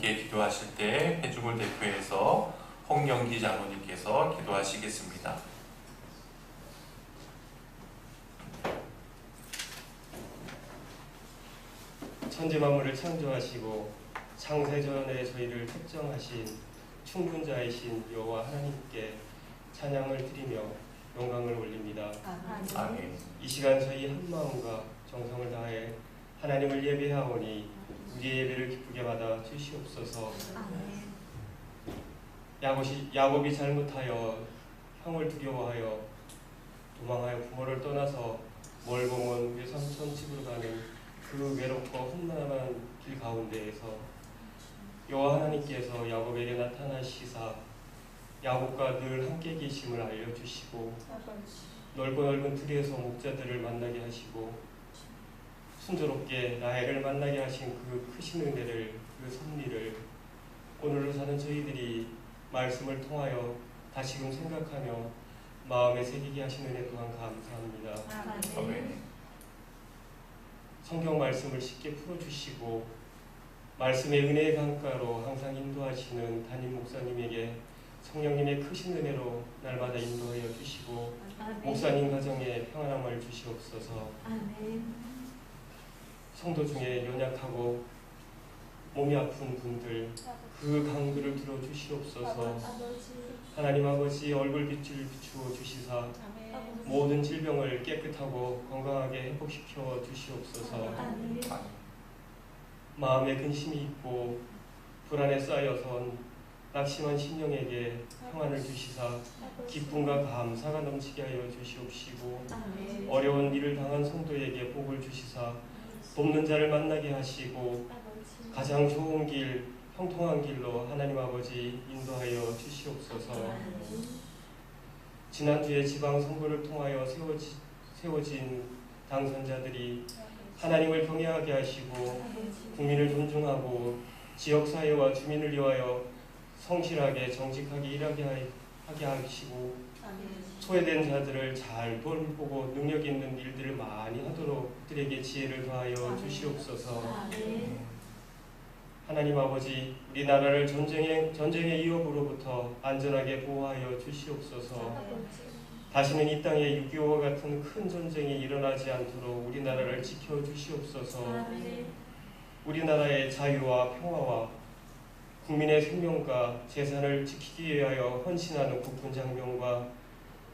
함께 기도하실 때 회중을 대표해서 홍영기 장로님께서 기도하시겠습니다. 천지 만물을 창조하시고 창세전에 저희를 특정하신 충분자이신 여호와 하나님께 찬양을 드리며 영광을 올립니다. 아멘. 이 시간 저희 한 마음과 정성을 다해 하나님을 예배하오니 우리의 예배를 기쁘게 받아 주시옵소서. 야곱이 잘못하여 형을 두려워하여 도망하여 부모를 떠나서 멀고 외삼촌 집으로 가는 그 외롭고 험난한 길 가운데에서 여호와 하나님께서 야곱에게 나타나시사 야곱과 늘 함께 계심을 알려주시고 넓고 넓은 틀에서 목자들을 만나게 하시고 순조롭게 라헬을 만나게 하신 그 크신 은혜를, 그 섭리를 오늘로 사는 저희들이 말씀을 통하여 다시금 생각하며 마음에 새기게 하신 은혜 또한 감사합니다. 아멘. 성경 말씀을 쉽게 풀어주시고 말씀의 은혜의 강가로 항상 인도하시는 담임 목사님에게 성령님의 크신 은혜로 날마다 인도하여 주시고 목사님 가정에 평안함을 주시옵소서. 성도 중에 연약하고 몸이 아픈 분들 그 간구를 들어주시옵소서. 하나님 아버지 얼굴빛을 비추어 주시사 모든 질병을 깨끗하고 건강하게 회복시켜 주시옵소서. 마음에 근심이 있고 불안에 쌓여선 낙심한 심령에게 평안을 주시사 기쁨과 감사가 넘치게 하여 주시옵시고 어려운 일을 당한 성도에게 복을 주시사 돕는 자를 만나게 하시고 가장 좋은 길, 형통한 길로 하나님 아버지 인도하여 주시옵소서. 지난주에 지방선거를 통하여 세워진 당선자들이 하나님을 경외하게 하시고 국민을 존중하고 지역사회와 주민을 위하여 성실하게 정직하게 일하게 하시고 소외된 자들을 잘 돌보고 능력 있는 일들을 많이 하도록 그들에게 지혜를 더하여 주시옵소서. 하나님 아버지 우리나라를 전쟁의 위협으로부터 안전하게 보호하여 주시옵소서. 다시는 이 땅에 6.25와 같은 큰 전쟁이 일어나지 않도록 우리나라를 지켜주시옵소서. 우리나라의 자유와 평화와 국민의 생명과 재산을 지키기 위하여 헌신하는 국군장병과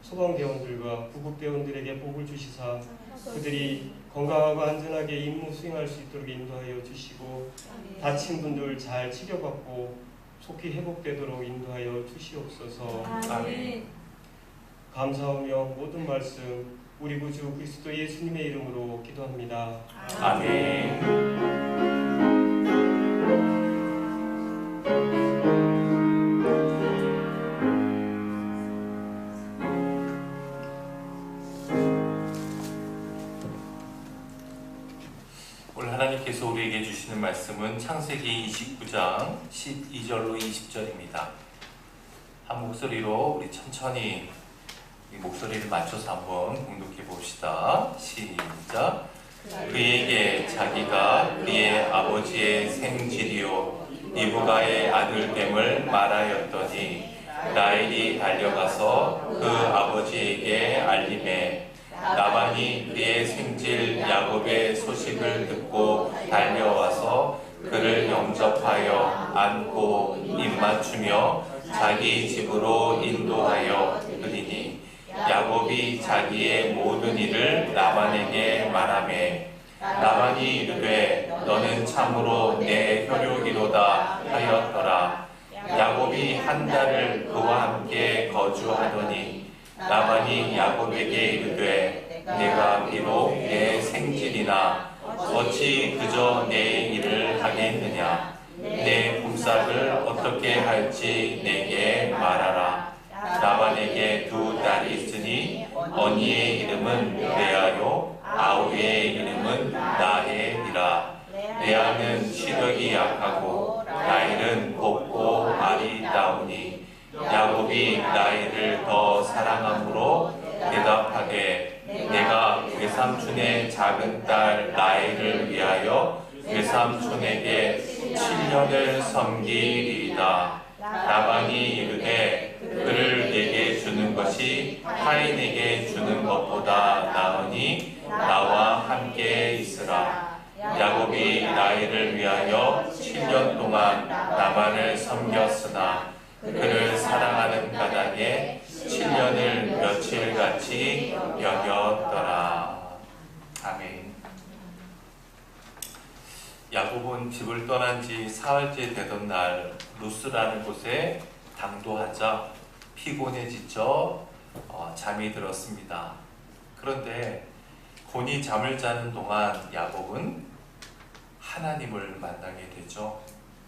소방대원들과 구급대원들에게 복을 주시사 그들이 건강하고 안전하게 임무 수행할 수 있도록 인도하여 주시고 다친 분들 잘 치료받고 속히 회복되도록 인도하여 주시옵소서. 아멘. 감사하며 모든 말씀 우리 구주 그리스도 예수님의 이름으로 기도합니다. 아멘. 오늘 하나님께서 우리에게 주시는 말씀은 창세기 29장 12절로 20절입니다. 한 목소리로 우리 천천히 이 목소리를 맞춰서 한번 공독해 봅시다. 시작. 그에게 자기가 그의 아버지의 생질이요 리브가의 아들됨을 말하였더니 라헬이 달려가서 그 아버지에게 알림해 라반이 그의 생질 야곱의 소식을 듣고 달려와서 그를 영접하여 안고 입맞추며 자기 집으로 인도하여 드리니 야곱이 자기의 모든 일을 라반에게 말하매 라반이 이르되 너는 참으로 내 혈육이로다 하였더라. 야곱이 한 달을 그와 함께 거주하더니 라반이 야곱에게 이르되 내가 비록 내 생질이나 어찌 그저 내 일을 하겠느냐. 내 품삯을 어떻게 할지 내게 말하라. 라반에게 두 딸이 있으니 언니의 이름은 레아요 아우의 이름은 라헬이라. 레아는 시력이 약하고 라헬은 곱고 아리따우니 야곱이 라헬을 더 사랑함으로 대답하되 내가 외삼촌의 작은 딸 라헬을 위하여 외삼촌에게 7년을 섬기리이다. 라반이 이르되 그를 내게 주는 것이 타인에게 주는 것보다 나으니 나와 함께 있으라. 야곱이 라헬을 위하여 7년 동안 라반을 섬겼으나 그를 사랑하는 까닭에 7년을 며칠같이 여겼더라. 아멘. 야곱은 집을 떠난 지 사흘째 되던 날 루스라는 곳에 당도하자 피곤에 지쳐 잠이 들었습니다. 그런데 곤히 잠을 자는 동안 야곱은 하나님을 만나게 되죠.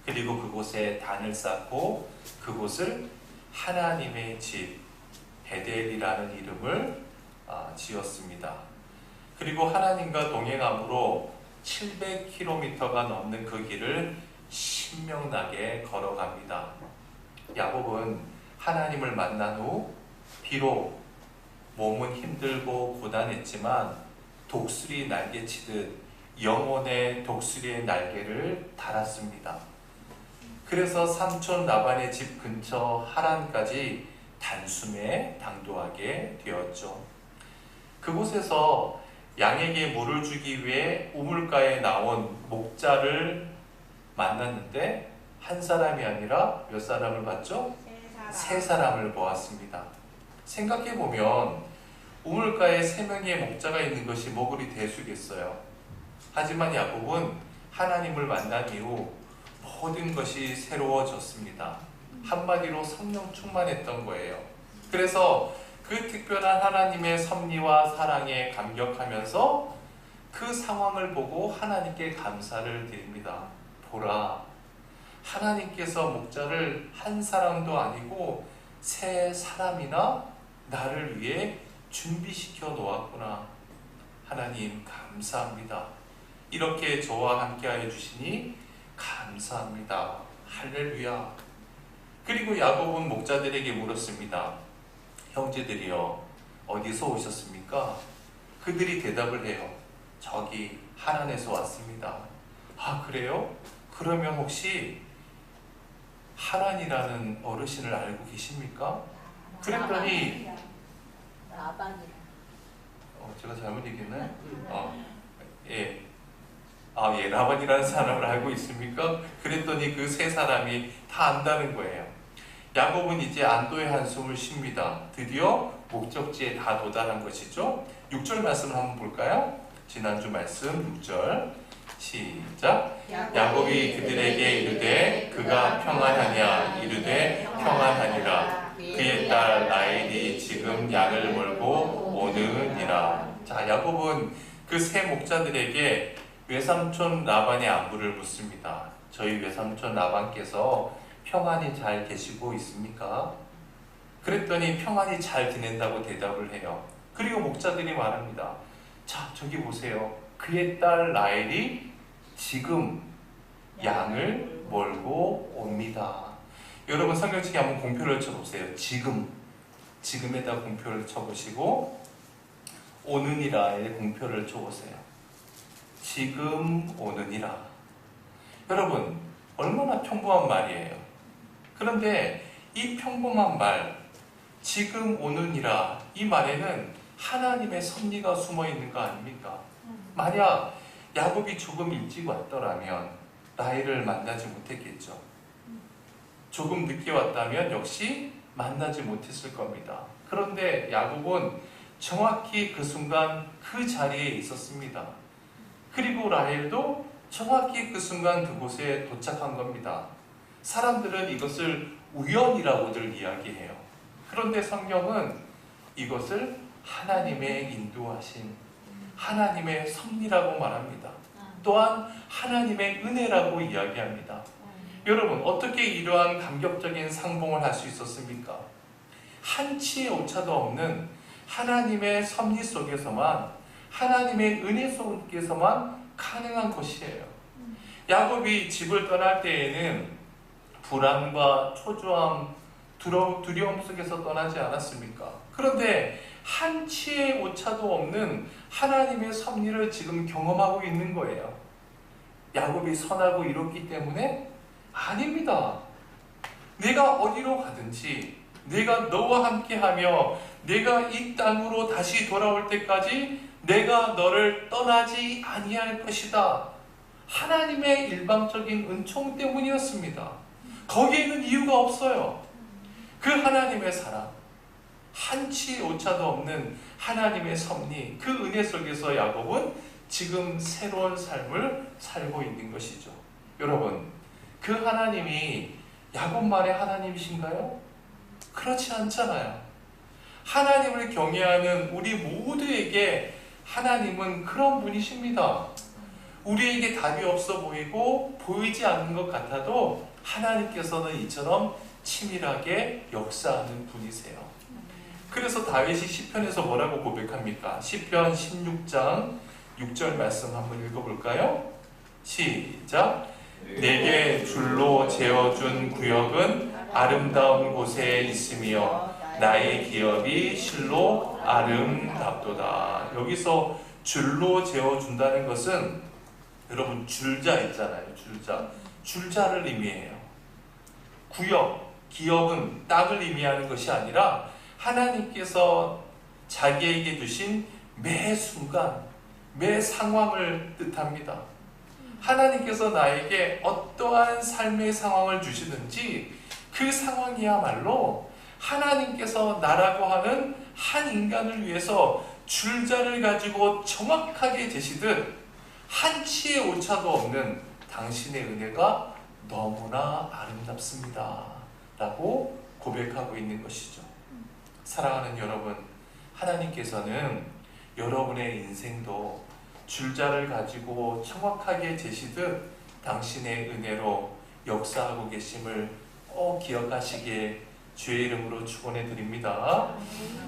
그리고 그곳에 단을 쌓고 그곳을 하나님의 집 베델이라는 이름을 지었습니다. 그리고 하나님과 동행함으로 700km가 넘는 그 길을 신명나게 걸어갑니다. 야곱은 하나님을 만난 후 비록 몸은 힘들고 고단했지만 독수리 날개치듯 영혼의 독수리의 날개를 달았습니다. 그래서 삼촌 라반의 집 근처 하란까지 단숨에 당도하게 되었죠. 그곳에서 양에게 물을 주기 위해 우물가에 나온 목자를 만났는데 한 사람이 아니라 몇 사람을 봤죠? 세 사람을 보았습니다. 생각해보면 우물가에 3명의 목자가 있는 것이 뭐 그리 대수겠어요. 하지만 야곱은 하나님을 만난 이후 모든 것이 새로워졌습니다. 한마디로 성령 충만했던 거예요. 그래서 그 특별한 하나님의 섭리와 사랑에 감격하면서 그 상황을 보고 하나님께 감사를 드립니다. 보라, 하나님께서 목자를 한 사람도 아니고 3사람이나 나를 위해 준비시켜 놓았구나. 하나님 감사합니다. 이렇게 저와 함께하여 주시니 감사합니다. 할렐루야. 그리고 야곱은 목자들에게 물었습니다. 형제들이여, 어디서 오셨습니까? 그들이 대답을 해요. 저기 하란에서 왔습니다. 아, 그래요? 그러면 혹시 하란이라는 어르신을 알고 계십니까? 그랬더니 라반이라. 제가 잘못 얘기했나요? 예. 예, 라반이라는 사람을 알고 있습니까? 그랬더니 그 3사람이 다 안다는 거예요. 야곱은 이제 안도의 한숨을 쉽니다. 드디어 목적지에 다 도달한 것이죠. 6절 말씀을 한번 볼까요? 지난주 말씀 6절 시작. 야곱이 그들에게 이르되 그가 평안하냐 이르되 평안하니라. 그의 딸 라헬이 지금 양을 몰고 오느니라. 자, 야곱은 그 3 목자들에게 외삼촌 라반의 안부를 묻습니다. 저희 외삼촌 라반께서 평안히 잘 계시고 있습니까? 그랬더니 평안히 잘 지낸다고 대답을 해요. 그리고 목자들이 말합니다. 자, 저기 보세요. 그의 딸 라헬이 지금 양을 몰고 옵니다. 여러분 성경책에 한번 공표를 쳐보세요. 지금에다 공표를 쳐보시고 오느니라에 공표를 쳐보세요. 지금 오느니라. 여러분 얼마나 평범한 말이에요. 그런데 이 평범한 말, 지금 오느니라, 이 말에는 하나님의 섭리가 숨어 있는 거 아닙니까? 만약 야곱이 조금 일찍 왔더라면 라헬을 만나지 못했겠죠. 조금 늦게 왔다면 역시 만나지 못했을 겁니다. 그런데 야곱은 정확히 그 순간 그 자리에 있었습니다. 그리고 라헬도 정확히 그 순간 그곳에 도착한 겁니다. 사람들은 이것을 우연이라고들 이야기해요. 그런데 성경은 이것을 하나님의 인도하심, 하나님의 섭리라고 말합니다. 또한 하나님의 은혜라고 이야기합니다. 여러분, 어떻게 이러한 감격적인 상봉을 할 수 있었습니까? 한치의 오차도 없는 하나님의 섭리 속에서만, 하나님의 은혜 속에서만 가능한 것이에요. 야곱이 집을 떠날 때에는 불안과 초조함, 두려움 속에서 떠나지 않았습니까? 그런데 한치의 오차도 없는 하나님의 섭리를 지금 경험하고 있는 거예요. 야곱이 선하고 이롭기 때문에? 아닙니다. 내가 어디로 가든지 내가 너와 함께하며 내가 이 땅으로 다시 돌아올 때까지 내가 너를 떠나지 아니할 것이다. 하나님의 일방적인 은총 때문이었습니다. 거기에는 이유가 없어요. 그 하나님의 사랑, 한치 오차도 없는 하나님의 섭리, 그 은혜 속에서 야곱은 지금 새로운 삶을 살고 있는 것이죠. 여러분, 그 하나님이 야곱만의 하나님이신가요? 그렇지 않잖아요. 하나님을 경외하는 우리 모두에게 하나님은 그런 분이십니다. 우리에게 답이 없어 보이고 보이지 않는 것 같아도 하나님께서는 이처럼 치밀하게 역사하는 분이세요. 그래서 다윗이 시편에서 뭐라고 고백합니까? 시편 16장 6절 말씀 한번 읽어볼까요? 시작! 내게 줄로 재어준 구역은 아름다운 곳에 있으며 나의 기업이 실로 아름답도다. 여기서 줄로 재어준다는 것은 여러분 줄자 있잖아요. 줄자를 의미해요. 구역, 기업은 땅을 의미하는 것이 아니라 하나님께서 자기에게 주신 매 순간, 매 상황을 뜻합니다. 하나님께서 나에게 어떠한 삶의 상황을 주시든지 그 상황이야말로 하나님께서 나라고 하는 한 인간을 위해서 줄자를 가지고 정확하게 재시듯 한치의 오차도 없는 당신의 은혜가 너무나 아름답습니다. 라고 고백하고 있는 것이죠. 사랑하는 여러분, 하나님께서는 여러분의 인생도 줄자를 가지고 정확하게 재시듯 당신의 은혜로 역사하고 계심을 꼭 기억하시기에 주의 이름으로 축원해 드립니다.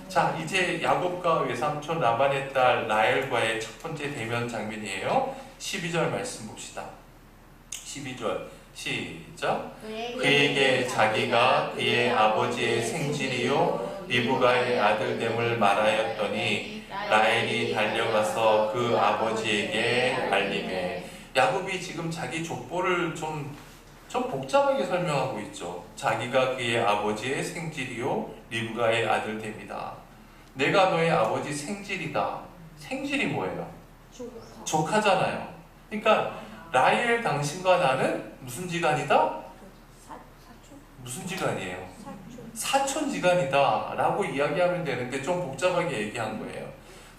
자, 이제 야곱과 외삼촌 라반의 딸 라헬과의 첫 번째 대면 장면이에요. 12절 말씀 봅시다. 12절 시작. 그에게 자기가 그의 아버지의 생질이요 리브가의 아들됨을 말하였더니 라헬이 달려가서 그 아버지에게 알리매. 야곱이 지금 자기 족보를 좀 복잡하게 설명하고 있죠. 자기가 그의 아버지의 생질이요 리브가의 아들됨이다. 내가 너의 아버지 생질이다. 생질이 뭐예요? 조카잖아요. 그러니까 라헬 당신과 나는 무슨 지간이다? 무슨 지간이에요? 사촌지간이다 라고 이야기하면 되는데 좀 복잡하게 얘기한 거예요.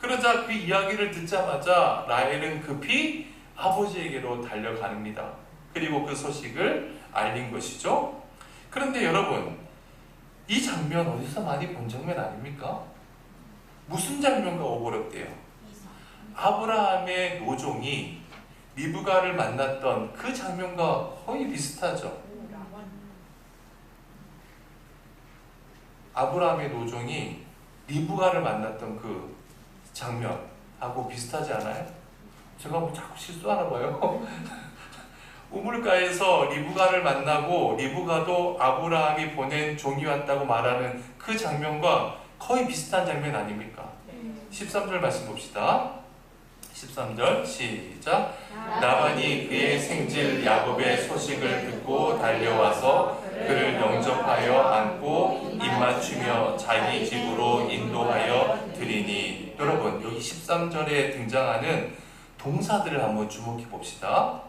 그러자 그 이야기를 듣자마자 라헬은 급히 아버지에게로 달려갑니다. 그리고 그 소식을 알린 것이죠. 그런데 여러분, 이 장면 어디서 많이 본 장면 아닙니까? 무슨 장면과 어우럽대요? 아브라함의 노종이 리브가를 만났던 그 장면과 거의 비슷하죠. 아브라함의 노종이 리브가를 만났던 그 장면하고 비슷하지 않아요? 제가 뭐 자꾸 실수하나 봐요. 우물가에서 리브가를 만나고 리브가도 아브라함이 보낸 종이 왔다고 말하는 그 장면과 거의 비슷한 장면 아닙니까? 13절 말씀 봅시다. 13절 시작. 라반이 그의 생질 야곱의 소식을 듣고 달려와서 그를 영접하여 안고 입맞추며 자기 집으로 인도하여 드리니. 여러분, 여기 13절에 등장하는 동사들을 한번 주목해 봅시다.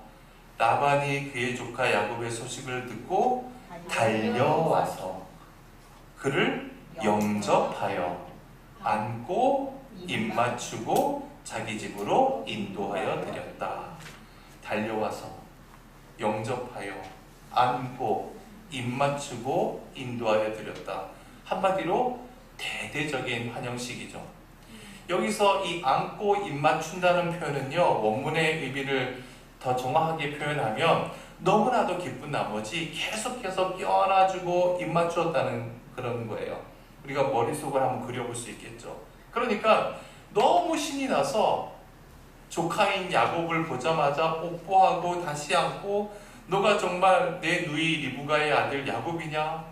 라반이 그의 조카 야곱의 소식을 듣고 달려와서 그를 영접하여 안고 입맞추고 자기 집으로 인도하여 드렸다. 달려와서 영접하여 안고 입맞추고 인도하여 드렸다. 한마디로 대대적인 환영식이죠. 여기서 이 안고 입맞춘다는 표현은요, 원문의 의미를 더 정확하게 표현하면 너무나도 기쁜 나머지 계속해서 껴안아주고 입맞추었다는 그런 거예요. 우리가 머릿속을 한번 그려볼 수 있겠죠. 그러니까 너무 신이 나서 조카인 야곱을 보자마자 뽀뽀하고 다시 안고 너가 정말 내 누이 리브가의 아들 야곱이냐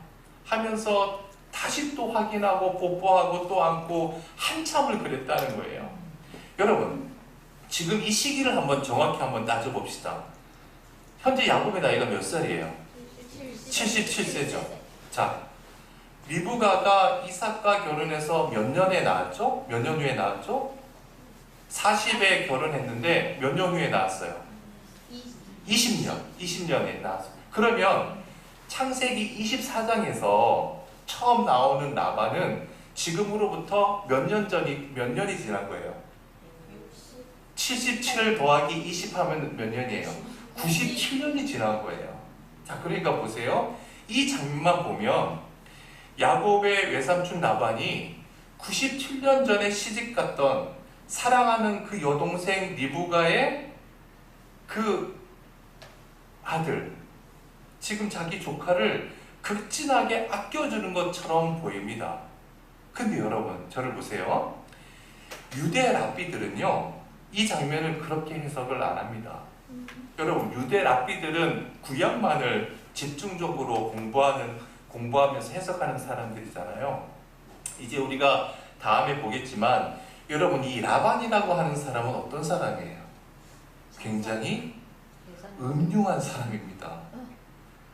하면서 다시 또 확인하고 뽀뽀하고 또 안고 한참을 그랬다는 거예요. 여러분, 지금 이 시기를 한번 정확히 한번 따져봅시다. 현재 야곱의 나이가 몇 살이에요? 77세죠. 자, 리브가가 이삭과 결혼해서 몇 년에 낳았죠? 몇 년 후에 낳았죠? 40에 결혼했는데 몇 년 후에 낳았어요? 20년에 낳았어요. 그러면 창세기 24장에서 처음 나오는 라반은 지금으로부터 몇 년이 지난 거예요? 77 더하기 20 하면 몇 년이에요? 97년이 지난 거예요. 자, 그러니까 보세요. 이 장면만 보면 야곱의 외삼촌 라반이 97년 전에 시집갔던 사랑하는 그 여동생 리브가의 그 아들, 지금 자기 조카를 극진하게 아껴주는 것처럼 보입니다. 근데 여러분, 저를 보세요. 유대 랍비들은요, 이 장면을 그렇게 해석을 안 합니다. 여러분, 유대 랍비들은 구약만을 집중적으로 공부하면서 해석하는 사람들이잖아요. 이제 우리가 다음에 보겠지만, 여러분, 이 라반이라고 하는 사람은 어떤 사람이에요? 굉장히 음흉한 사람입니다.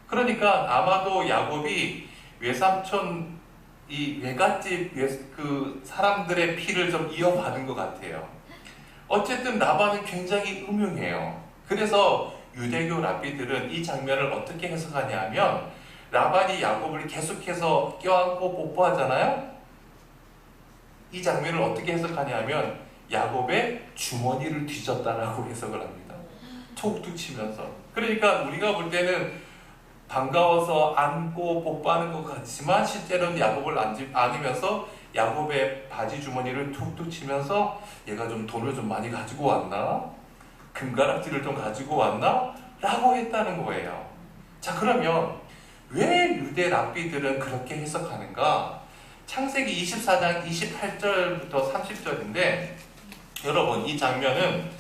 그러니까 아마도 야곱이 외삼촌 이 외갓집 그 사람들의 피를 좀 이어받은 것 같아요. 어쨌든 라반은 굉장히 음흉해요. 그래서 유대교 랍비들은 이 장면을 어떻게 해석하냐 하면, 라반이 야곱을 계속해서 껴안고 뽀뽀하잖아요. 이 장면을 어떻게 해석하냐 하면 야곱의 주머니를 뒤졌다라고 해석을 합니다. 툭툭 치면서. 그러니까 우리가 볼 때는 반가워서 안고 뽀뽀하는 것 같지만 실제로는 야곱을 안으면서 야곱의 바지 주머니를 툭툭 치면서 얘가 좀 돈을 좀 많이 가지고 왔나? 금가락지를 좀 가지고 왔나? 라고 했다는 거예요. 자, 그러면 왜 유대 랍비들은 그렇게 해석하는가? 창세기 24장 28절부터 30절인데, 여러분, 이 장면은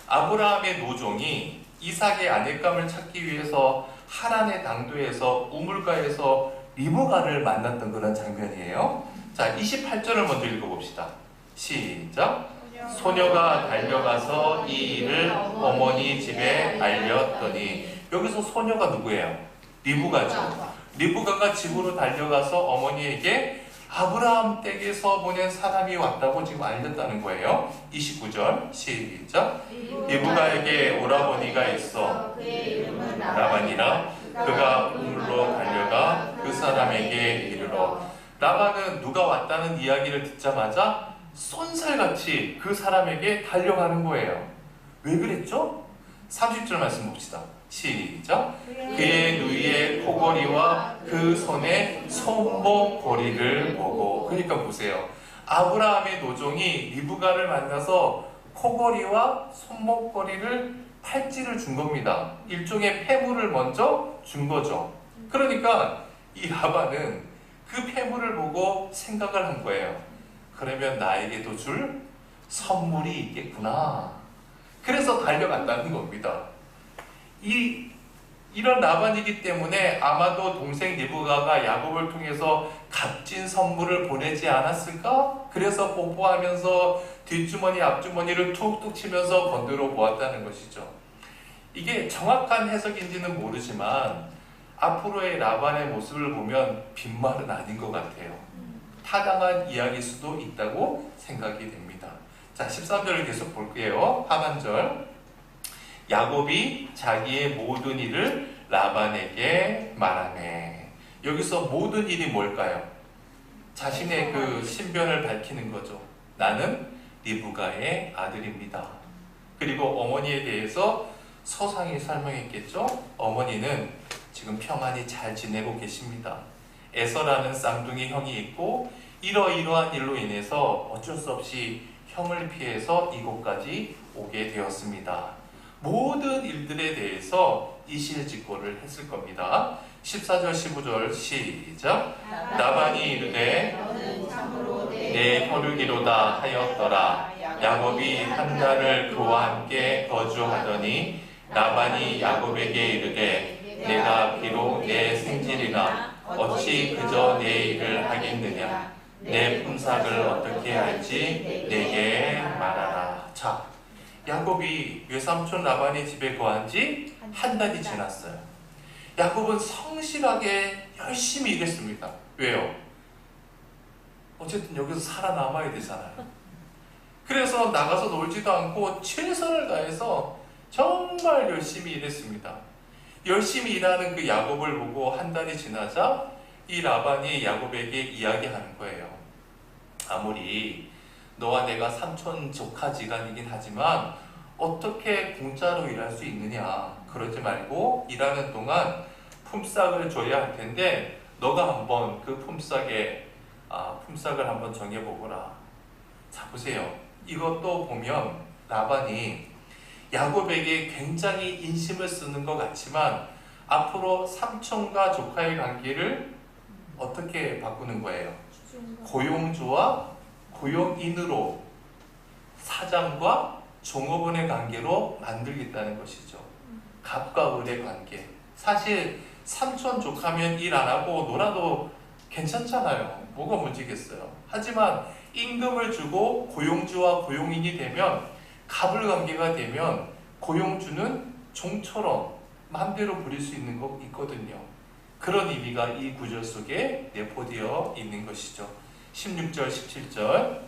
아브라함의 노종이 이삭의 아내감을 찾기 위해서 하란의 당도에서 우물가에서 리브가를 만났던 그런 장면이에요. 자, 28절을 먼저 읽어봅시다. 시작. 소녀가 달려가서 이 일을 어머니 집에 알렸더니, 여기서 소녀가 누구예요? 리브가죠. 리브가가 집으로 달려가서 어머니에게 아브라함 댁에서 보낸 사람이 왔다고 지금 알렸다는 거예요. 29절 시작. 리브가에게 오라버니가 있어 라반이라. 그가 우물로 달려가 그 사람에게 이르러. 라반은 누가 왔다는 이야기를 듣자마자 쏜살같이 그 사람에게 달려가는 거예요. 왜 그랬죠? 30절 말씀 봅시다. 시작. 그의 누이의 코걸이와 그 손의 손목걸이를 보고. 그러니까 보세요. 아브라함의 노종이 리브가를 만나서 코걸이와 손목걸이를 팔찌를 준 겁니다. 일종의 폐물을 먼저 준 거죠. 그러니까 이 라반은 그 폐물을 보고 생각을 한 거예요. 그러면 나에게도 줄 선물이 있겠구나. 그래서 달려간다는 겁니다. 이런 라반이기 때문에 아마도 동생 리브가가 야곱을 통해서 값진 선물을 보내지 않았을까? 그래서 뽀뽀하면서 뒷주머니 앞주머니를 툭툭 치면서 건드려 보았다는 것이죠. 이게 정확한 해석인지는 모르지만 앞으로의 라반의 모습을 보면 빈말은 아닌 것 같아요. 타당한 이야기일 수도 있다고 생각이 됩니다. 자, 13절을 계속 볼게요. 하반절. 야곱이 자기의 모든 일을 라반에게 말하네. 여기서 모든 일이 뭘까요? 자신의 그 신변을 밝히는 거죠. 나는 리브가의 아들입니다. 그리고 어머니에 대해서 서상히 설명했겠죠. 어머니는 지금 평안히 잘 지내고 계십니다. 에서라는 쌍둥이 형이 있고 이러이러한 일로 인해서 어쩔 수 없이 형을 피해서 이곳까지 오게 되었습니다. 모든 일들에 대해서 이실직고를 했을 겁니다. 14절 15절 시작. 라반이 이르되 내 혈육이로다 하였더라. 야곱이 한 달을 그와 함께 거주하더니 라반이 야곱에게 이르되 내가 비록 내 생질이나 어찌 그저 내 일을 하겠느냐. 내 품삯을 어떻게 할지 내게 말하라. 자, 야곱이 외삼촌 라반의 집에 거한 지 한 달이 지났어요. 야곱은 성실하게 열심히 일했습니다. 왜요? 어쨌든 여기서 살아남아야 되잖아요. 그래서 나가서 놀지도 않고 최선을 다해서 정말 열심히 일했습니다. 열심히 일하는 그 야곱을 보고 한 달이 지나자 이 라반이 야곱에게 이야기하는 거예요. 아무리 너와 내가 삼촌 조카지간이긴 하지만 어떻게 공짜로 일할 수 있느냐. 그러지 말고 일하는 동안 품삯을 줘야 할 텐데 너가 한번 그 품삯을 한번 정해보거라. 자, 보세요. 이것도 보면 라반이 야곱에게 굉장히 인심을 쓰는 것 같지만 앞으로 삼촌과 조카의 관계를 어떻게 바꾸는 거예요? 고용주와 고용인으로, 사장과 종업원의 관계로 만들겠다는 것이죠. 갑과 을의 관계. 사실 삼촌 조카면 일 안 하고 놀아도 괜찮잖아요. 뭐가 문제겠어요. 하지만 임금을 주고 고용주와 고용인이 되면, 갑을 관계가 되면 고용주는 종처럼 마음대로 부릴 수 있는 거 있거든요. 그런 의미가 이 구절 속에 내포되어 있는 것이죠. 16절, 17절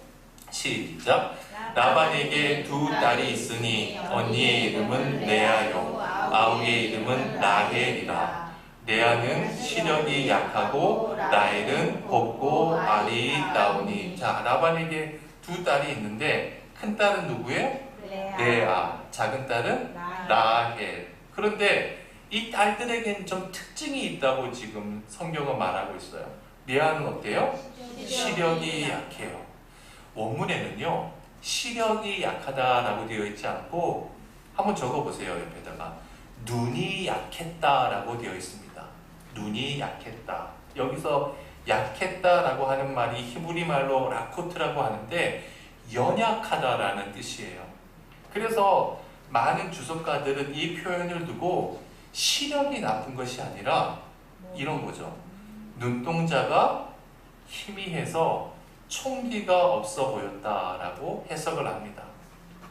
시작. 라반에게 두 딸이 있으니 언니의 이름은 레아요, 아우의 이름은 라헬이라. 레아는 시력이 약하고 라헬은 곱고 아리따우니. 자, 라반에게 두 딸이 있는데 큰 딸은 누구예요? 레아. 작은 딸은 라헬. 그런데 이 딸들에게는 좀 특징이 있다고 지금 성경은 말하고 있어요. 레아는 어때요? 시력이 약해요. 원문에는요, 시력이 약하다라고 되어 있지 않고 한번 적어보세요. 옆에다가 눈이 약했다라고 되어 있습니다. 눈이 약했다. 여기서 약했다라고 하는 말이 히브리 말로 라코트라고 하는데 연약하다라는 뜻이에요. 그래서 많은 주석가들은 이 표현을 두고 시력이 나쁜 것이 아니라 이런 거죠. 눈동자가 희미해서 총기가 없어 보였다라고 해석을 합니다.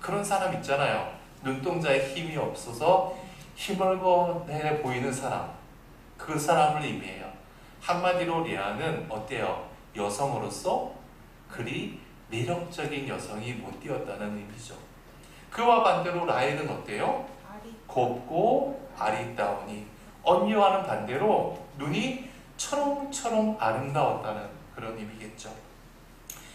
그런 사람 있잖아요. 눈동자에 힘이 없어서 희멀건해 보이는 사람. 그 사람을 의미해요. 한마디로 레아는 어때요? 여성으로서 그리 매력적인 여성이 못 되었다는 의미죠. 그와 반대로 라헬은 어때요? 곱고 아리따우니. 언니와는 반대로 눈이 초롱초롱 아름다웠다는 그런 의미겠죠.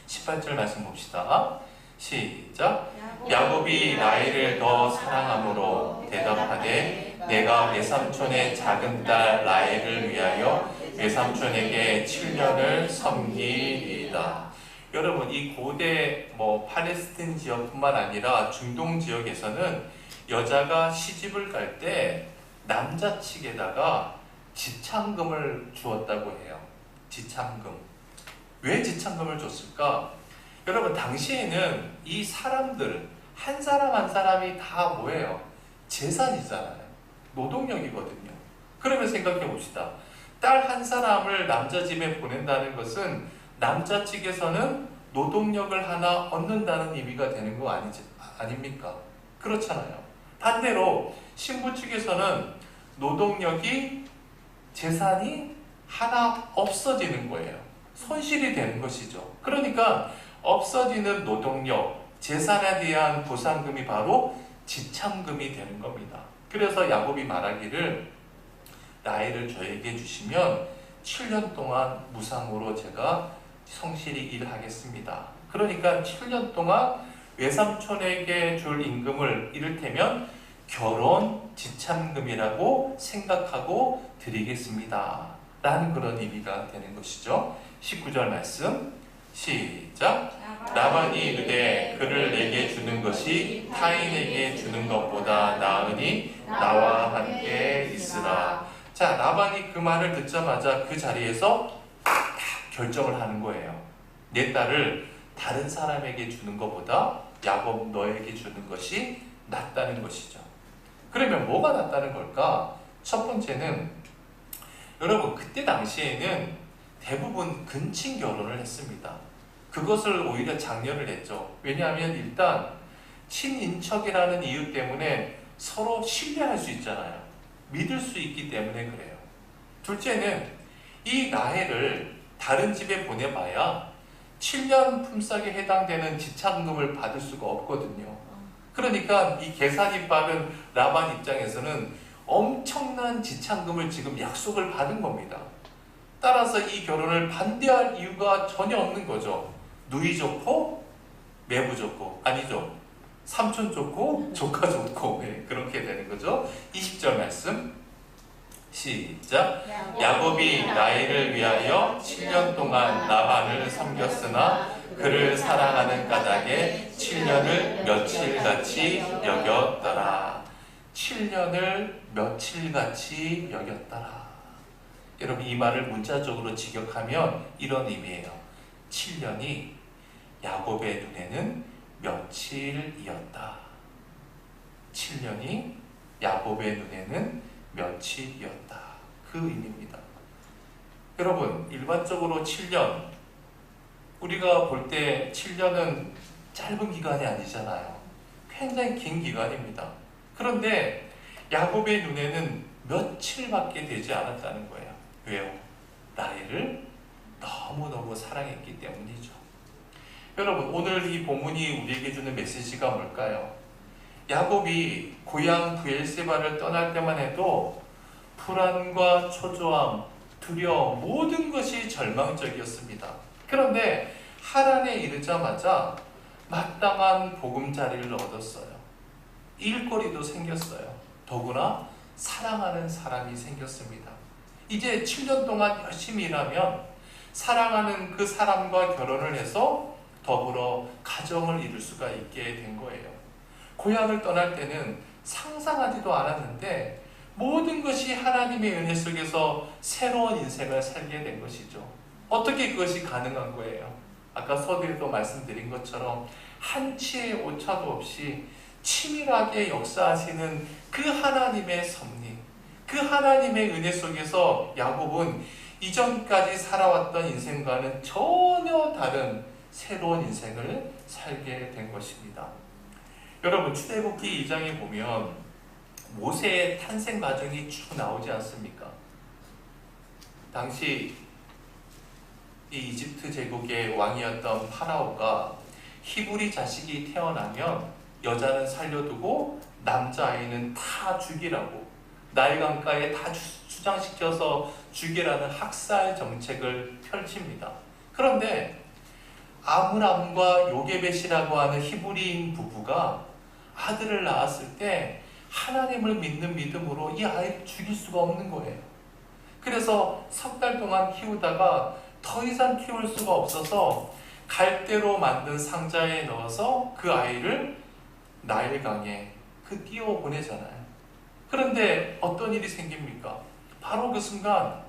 18절 말씀 봅시다. 시작. 야곱이 라헬을 더 사랑함으로 대답하되 내가 외삼촌의 작은 딸 라헬을 위하여 외삼촌에게 7년을 섬기리이다. 여러분, 이 고대 팔레스틴 지역뿐만 아니라 중동 지역에서는 여자가 시집을 갈 때 남자 측에다가 지참금을 주었다고 해요. 지참금. 왜 지참금을 줬을까? 여러분, 당시에는 이 사람들 한 사람 한 사람이 다 뭐예요? 재산이잖아요. 노동력이거든요. 그러면 생각해 봅시다. 딸 한 사람을 남자 집에 보낸다는 것은 남자 측에서는 노동력을 하나 얻는다는 의미가 되는 거 아닙니까? 그렇잖아요. 반대로 신부 측에서는 노동력이, 재산이 하나 없어지는 거예요. 손실이 되는 것이죠. 그러니까 없어지는 노동력, 재산에 대한 보상금이 바로 지참금이 되는 겁니다. 그래서 야곱이 말하기를 라헬을 저에게 주시면 7년 동안 무상으로 제가 성실히 일하겠습니다. 그러니까 7년 동안 외삼촌에게 줄 임금을 이를테면 결혼 지참금이라고 생각하고 드리겠습니다. 라는 그런 의미가 되는 것이죠. 19절 말씀 시작. 라반이 이르되 그를 내게 주는 것이 타인에게 주는 것보다 나으니 나와 함께 있으라. 자, 라반이 그 말을 듣자마자 그 자리에서 딱 결정을 하는 거예요. 내 딸을 다른 사람에게 주는 것보다 야곱 너에게 주는 것이 낫다는 것이죠. 그러면 뭐가 낫다는 걸까? 첫 번째는 여러분, 그때 당시에는 대부분 근친 결혼을 했습니다. 그것을 오히려 장려를 했죠. 왜냐하면 일단 친인척이라는 이유 때문에 서로 신뢰할 수 있잖아요. 믿을 수 있기 때문에 그래요. 둘째는 이 라헬을 다른 집에 보내봐야 7년 품삯에 해당되는 지참금을 받을 수가 없거든요. 그러니까 이 계산이 빠른 라반 입장에서는 엄청난 지참금을 지금 약속을 받은 겁니다. 따라서 이 결혼을 반대할 이유가 전혀 없는 거죠. 누이 좋고 매부 좋고, 아니죠, 삼촌 좋고 조카 좋고, 네, 그렇게 되는 거죠. 20절 말씀 시작. 야곱이 라헬을 위하여 7년 동안 라반을 섬겼으나 그를 사랑하는 까닭에 7년을 며칠같이 여겼더라. 7년을 며칠같이 여겼더라. 여러분, 이 말을 문자적으로 직역하면 이런 의미예요. 7년이 야곱의 눈에는 며칠이었다. 7년이 야곱의 눈에는 며칠이었다. 그 의미입니다. 여러분, 일반적으로 7년, 우리가 볼 때 7년은 짧은 기간이 아니잖아요. 굉장히 긴 기간입니다. 그런데 야곱의 눈에는 며칠밖에 되지 않았다는 거예요. 왜요? 라헬을 너무너무 사랑했기 때문이죠. 여러분, 오늘 이 본문이 우리에게 주는 메시지가 뭘까요? 야곱이 고향 브엘세바를 떠날 때만 해도 불안과 초조함, 두려움, 모든 것이 절망적이었습니다. 그런데 하란에 이르자마자 마땅한 보금자리를 얻었어요. 일거리도 생겼어요. 더구나 사랑하는 사람이 생겼습니다. 이제 7년 동안 열심히 일하면 사랑하는 그 사람과 결혼을 해서 더불어 가정을 이룰 수가 있게 된 거예요. 고향을 떠날 때는 상상하지도 않았는데 모든 것이 하나님의 은혜 속에서 새로운 인생을 살게 된 것이죠. 어떻게 그것이 가능한 거예요? 아까 서두에도 말씀드린 것처럼 한치의 오차도 없이 치밀하게 역사하시는 그 하나님의 섭리, 그 하나님의 은혜 속에서 야곱은 이전까지 살아왔던 인생과는 전혀 다른 새로운 인생을 살게 된 것입니다. 여러분, 출애굽기 2장에 보면 모세의 탄생 과정이 쭉 나오지 않습니까? 당시 이 이집트 제국의 왕이었던 파라오가 히브리 자식이 태어나면 여자는 살려두고 남자아이는 다 죽이라고, 나일 강가에 다 주장시켜서 죽이라는 학살 정책을 펼칩니다. 그런데 아므람과 요게벳이라고 하는 히브리인 부부가 아들을 낳았을 때 하나님을 믿는 믿음으로 이 아이를 죽일 수가 없는 거예요. 그래서 석 달 동안 키우다가 더 이상 키울 수가 없어서 갈대로 만든 상자에 넣어서 그 아이를 나일강에 띄워 보내잖아요. 그런데 어떤 일이 생깁니까? 바로 그 순간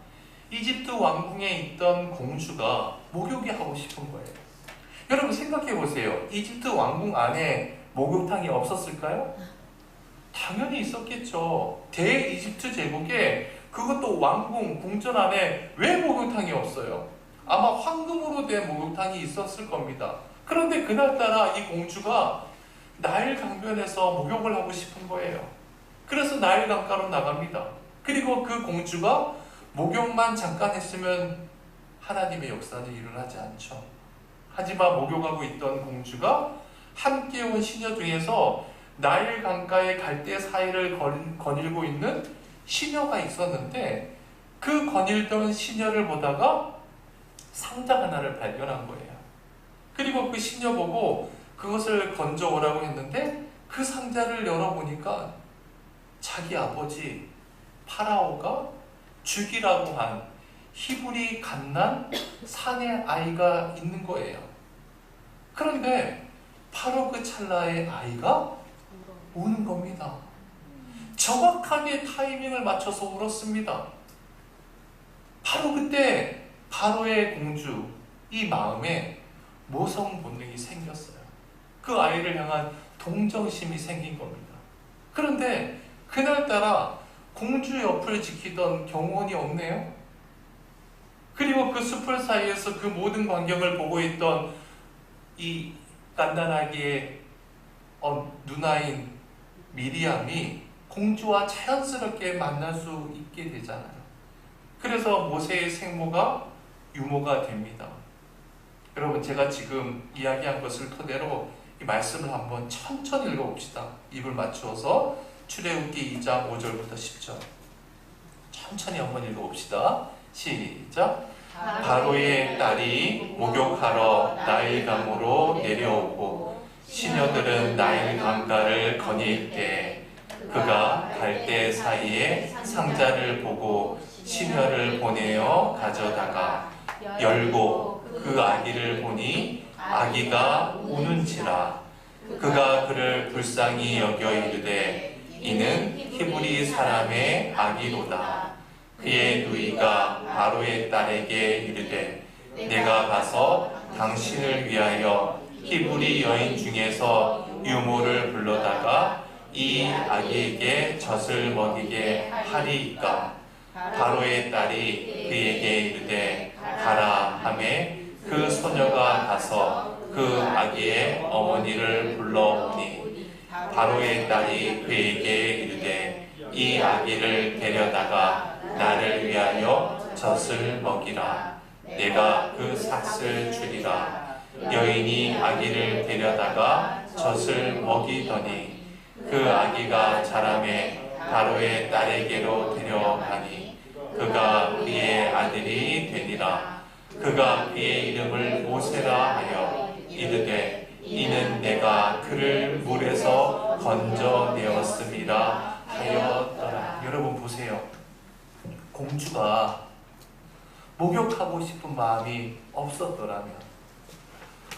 이집트 왕궁에 있던 공주가 목욕이 하고 싶은 거예요. 여러분, 생각해 보세요. 이집트 왕궁 안에 목욕탕이 없었을까요? 당연히 있었겠죠. 대이집트 제국에, 그것도 왕궁, 궁전 안에 왜 목욕탕이 없어요? 아마 황금으로 된 목욕탕이 있었을 겁니다. 그런데 그날따라 이 공주가 나일 강변에서 목욕을 하고 싶은 거예요. 그래서 나일 강가로 나갑니다. 그리고 그 공주가 목욕만 잠깐 했으면 하나님의 역사는 일어나지 않죠. 하지만 목욕하고 있던 공주가 함께 온 시녀 중에서 나일 강가의 갈대 사이를 거닐고 있는 시녀가 있었는데, 그 거닐던 시녀를 보다가 상자 하나를 발견한 거예요. 그리고 그 시녀 보고 그것을 건져오라고 했는데 그 상자를 열어보니까 자기 아버지 파라오가 죽이라고 한 히브리 갓난 사내 아이가 있는 거예요. 그런데 바로 그 찰나에 아이가 우는 겁니다. 정확하게 타이밍을 맞춰서 울었습니다. 바로 그때 바로의 공주 이 마음에 모성 본능이 생겼어요. 그 아이를 향한 동정심이 생긴 겁니다. 그런데 그날따라 공주 옆을 지키던 경호원이 없네요. 그리고 그 숲을 사이에서 그 모든 광경을 보고 있던 이 갓난아기의 누나인 미리암이 공주와 자연스럽게 만날 수 있게 되잖아요. 그래서 모세의 생모가 유모가 됩니다. 여러분, 제가 지금 이야기한 것을 토대로 이 말씀을 한번 천천히 읽어봅시다. 입을 맞추어서 출애굽기 2장 5절부터 10절 천천히 한번 읽어봅시다. 시작. 바로의 딸이 목욕하러 나일강으로 내려오고 시녀들은 나일강가를 거닐 때 그가 갈대 사이에 상자를 보고 시녀를 보내어 가져다가 열고 그 아기를 보니 아기가 우는지라. 그가 그를 불쌍히 여겨 이르되 이는 히브리 사람의 아기로다. 그의 누이가 바로의 딸에게 이르되 내가 가서 당신을 위하여 히브리 여인 중에서 유모를 불러다가 이 아기에게 젖을 먹이게 하리이까. 바로의 딸이 그에게 이르되 가라 하매 그 소녀가 가서 그 아기의 어머니를 불러오니 바로의 딸이 그에게 이르되 이 아기를 데려다가 나를 위하여 젖을 먹이라. 내가 그 삭을 주리라. 여인이 아기를 데려다가 젖을 먹이더니 그 아기가 자라매 바로의 딸에게로 데려가니 그가 그의 아들이 되니라. 그가 그의 이름을 모세라 하여 이르되 이는 내가 그를 물에서 건져내었음이라 하였더라. 여러분 보세요. 공주가 목욕하고 싶은 마음이 없었더라면,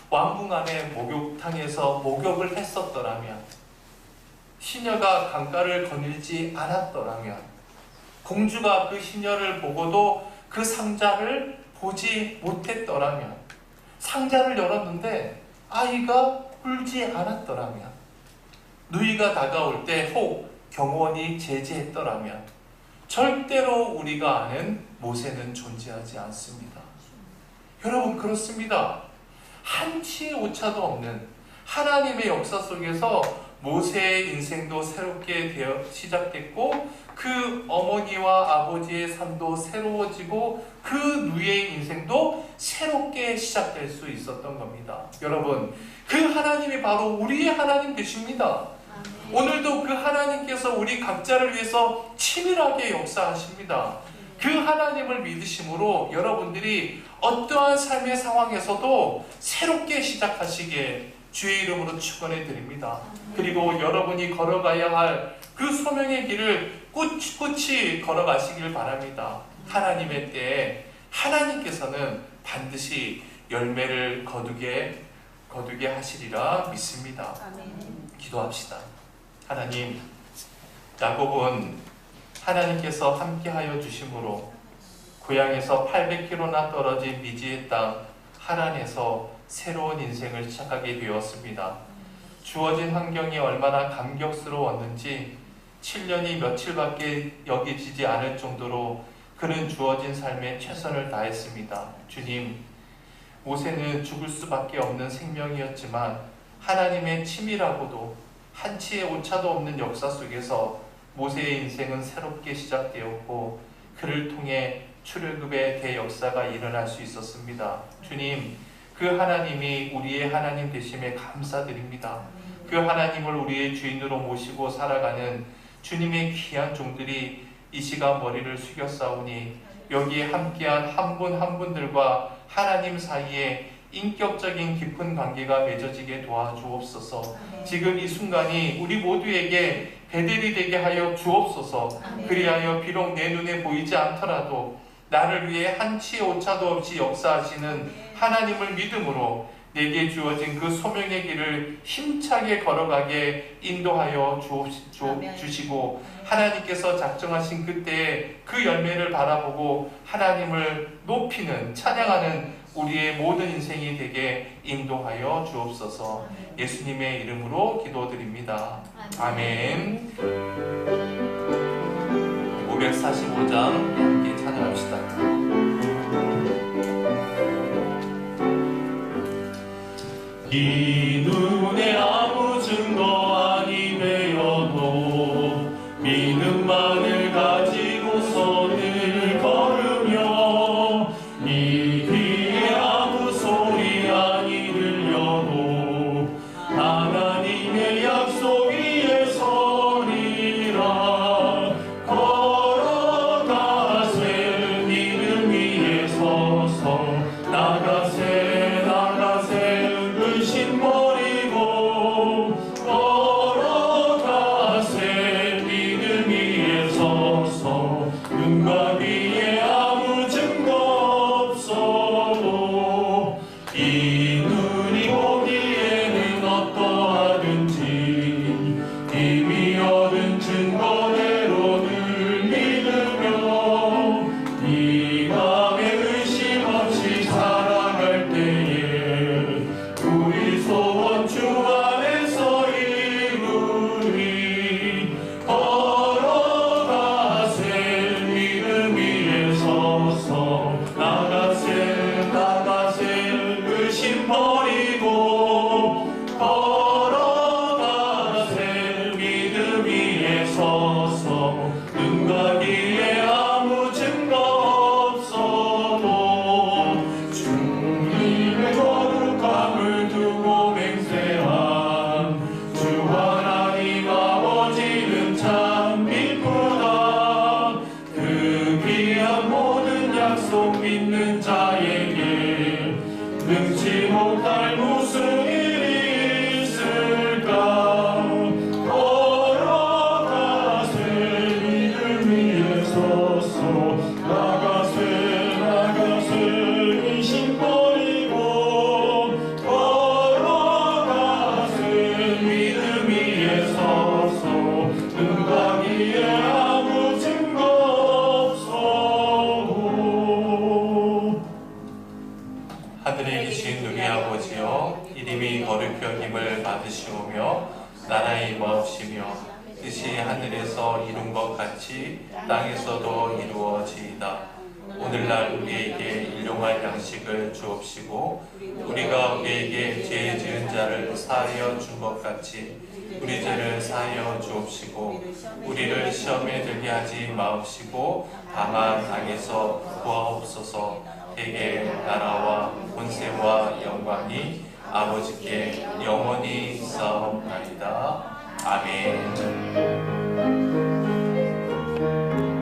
왕궁 안에 목욕탕에서 목욕을 했었더라면, 시녀가 강가를 거닐지 않았더라면, 공주가 그 시녀를 보고도 그 상자를 보지 못했더라면, 상자를 열었는데 아이가 울지 않았더라면, 누이가 다가올 때 혹 경호원이 제지했더라면 절대로 우리가 아는 모세는 존재하지 않습니다. 여러분, 그렇습니다. 한치의 오차도 없는 하나님의 역사 속에서 모세의 인생도 새롭게 시작됐고 그 어머니와 아버지의 삶도 새로워지고 그 누이의 인생도 새롭게 시작될 수 있었던 겁니다. 여러분, 그 하나님이 바로 우리의 하나님 되십니다. 오늘도 그 하나님께서 우리 각자를 위해서 치밀하게 역사하십니다. 그 하나님을 믿으심으로 여러분들이 어떠한 삶의 상황에서도 새롭게 시작하시게 주의 이름으로 축원해 드립니다. 그리고 여러분이 걸어가야 할 그 소명의 길을 꿋꿋이 걸어가시길 바랍니다. 하나님의 때에 하나님께서는 반드시 열매를 거두게 하시리라 믿습니다. 기도합시다. 하나님, 야곱은 하나님께서 함께하여 주심으로 고향에서 800km나 떨어진 미지의 땅 하란에서 새로운 인생을 시작하게 되었습니다. 주어진 환경이 얼마나 감격스러웠는지 7년이 며칠밖에 여기지지 않을 정도로 그는 주어진 삶에 최선을 다했습니다. 주님, 모세는 죽을 수밖에 없는 생명이었지만 하나님의 치밀하고도 한치의 오차도 없는 역사 속에서 모세의 인생은 새롭게 시작되었고 그를 통해 출애굽의 대역사가 일어날 수 있었습니다. 주님, 그 하나님이 우리의 하나님 되심에 감사드립니다. 그 하나님을 우리의 주인으로 모시고 살아가는 주님의 귀한 종들이 이 시간 머리를 숙였사오니 여기에 함께한 한 분 한 분들과 하나님 사이에 인격적인 깊은 관계가 맺어지게 도와주옵소서. 지금 이 순간이 우리 모두에게 베델이 되게 하여 주옵소서. 그리하여 비록 내 눈에 보이지 않더라도 나를 위해 한치의 오차도 없이 역사하시는 하나님을 믿음으로 내게 주어진 그 소명의 길을 힘차게 걸어가게 인도하여 주시고 하나님께서 작정하신 그때에 그 열매를 바라보고 하나님을 높이는 찬양하는 우리의 모든 인생이 되게 인도하여 주옵소서. 예수님의 이름으로 기도드립니다. 아멘. 545장 함께 찬양합시다. 이 눈에 아무 증거 약속 믿는 자에게 능치 못할 무슨 일이 있을까. 걸어가세 믿음 위에 서서 나가세 의심 버리고 걸어가세 믿음 위에 서서 응가기에 아무 증거 없어도. 하늘에 계신 우리 아버지여, 이름이 거룩히 여김을 받으시오며 나라의 임하옵시며 뜻이 하늘에서 이룬 것 같이 땅에서도 이루어지이다. 오늘날 우리에게 일용할 양식을 주옵시고 우리가 우리에게 죄 지은 자를 사하여 준 것 같이 우리 죄를 사하여 주옵시고 우리를 시험에 들게 하지 마옵시고 다만 악에서 구하옵소서. 대개 나라와 권세와 영광이 아버지께 영원히 있사옵나이다. 아멘.